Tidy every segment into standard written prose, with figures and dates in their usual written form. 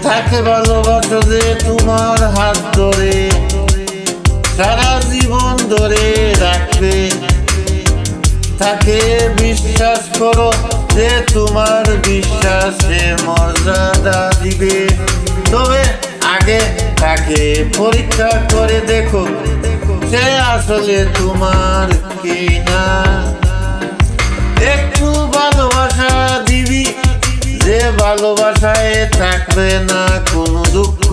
তাকে ভালোবাসো যে তোমার হাত ধরে সারা জীবন ধরে রাখবে। তাকে বিশ্বাস করো যে তোমার বিশ্বাসে মর্যাদা দিবে। তবে আগে তাকে পরীক্ষা করে দেখো সে আসলে তোমার কিনা। একটু ভালোবাসা দিবি যে ভালোবাসায় থাকবে না কোনো দুঃখ,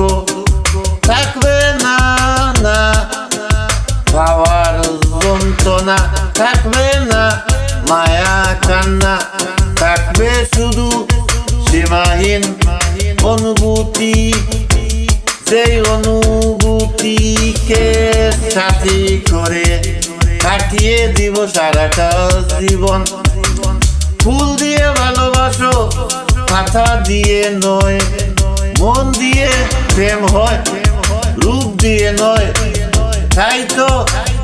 থাকবে না না পাওয়ার যন্ত্রণা, থাকবে না মায়া কান্না, থাকবে শুধু সীমাহীন অনুভূতি। সেই অনুভূতিকে সাথী করে কাটিয়ে দিব সারাটা জীবন। ফুল দিয়ে ভালোবাসো কথা দিয়ে নয়, মন দিয়ে প্রেম হয় রূপ দিয়ে নয়। তাই তো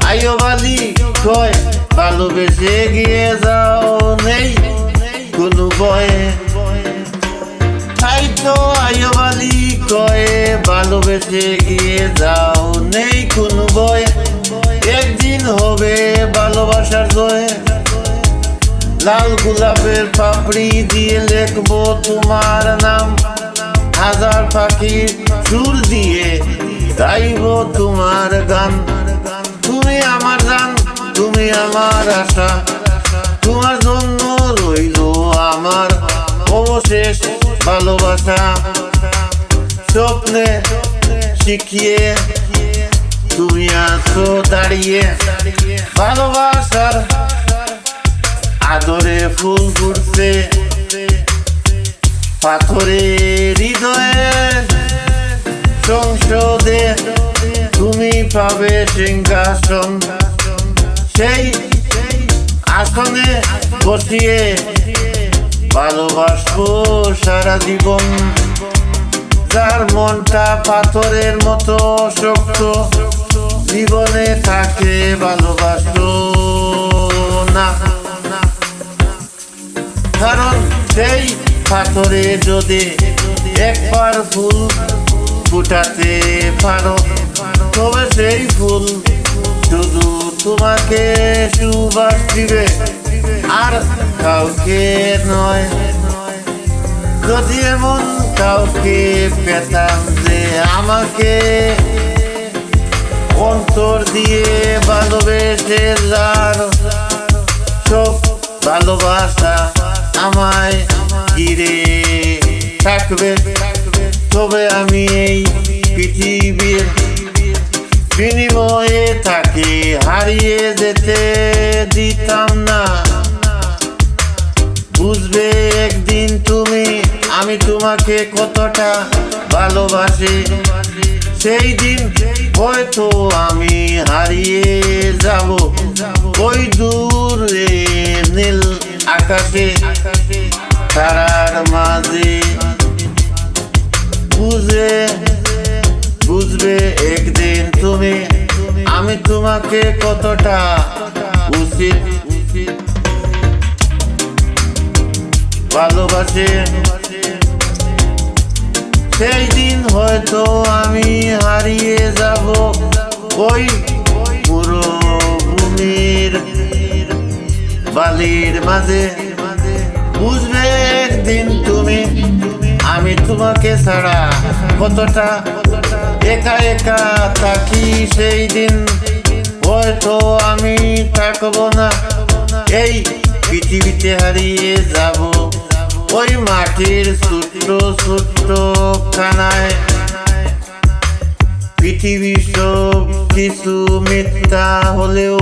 আয়ুবালি কয় ভালোবেসে গিয়ে যাও নেই কোনো ভয়ে। তাই তো আয়ুবালি কয় ভালোবেসে গিয়ে যাও নেই কোনো ভয়ে। একদিন হবে ভালোবাসার জয়। লাল গোলাপের পাপড়ি দিয়ে লিখবো তোমার নাম, হাজার পাখির সুর দিয়ে গাইবো তোমার গান। তুমি আমার জান, তুমি আমার আশা, তোমার জন্য রইল আমার অবশেষ ভালোবাসা। স্বপ্নে শিখিয়ে তুমি আছো দাঁড়িয়ে, ভালোবাসার আদরে ফুল ফুটছে পাথরের হৃদয়ে। সংসদে তুমি পাবে সিংহাসন, সেই আসনে বসিয়ে ভালোবাসবো সারা জীবন। যার মনটা পাথরের মতো শক্ত, জীবনে থাকে ভালোবাসো না। কারণ সেই পাথরে যদি একবার ফুল ফুটাতে পারো, তবে সেই ফুল শুধু তোমাকে সুবাস দিবে আর কাউকে নয়। যদি এমন কাউকে পেতাম যে আমাকে অন্তর দিয়ে ভালোবেসে যার সব ভালোবাসা আমায় ঘিরে থাকবে, তবে আমি এই পৃথিবীর বিনিময়ে তাকে হারিয়ে যেতে দিতাম না। বুঝবে একদিন তুমি আমি তোমাকে কতটা ভালোবাসি। সেই দিন হয়তো আমি হারিয়ে যাব ওই দূরে নীল আকাশে তারার মাঝে। বুঝবে একদিন তুমি আমি তোমাকে কতটা উচিত ভালোবাসি। সেই দিন হয়তো আমি হারিয়ে যাব ওই মরুভূমির বালির মাঝে। বুঝবে একদিন তুমি আমি তোমাকে ছাড়া কতটা একা একা থাকি। সেই দিন হয়তো আমি থাকবো না এই পৃথিবীতে, হারিয়ে যাব ওই মাটির ছোট্ট ছোট্ট খানায়। পৃথিবী সব কিছু মিথ্যা হলেও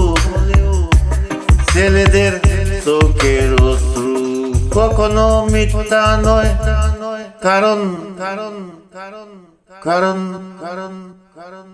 ছেলেদের চোখের অশ্রু কখনো মিথ্যা নয়। কারণ কারণ কারণ কারণ কারণ কারণ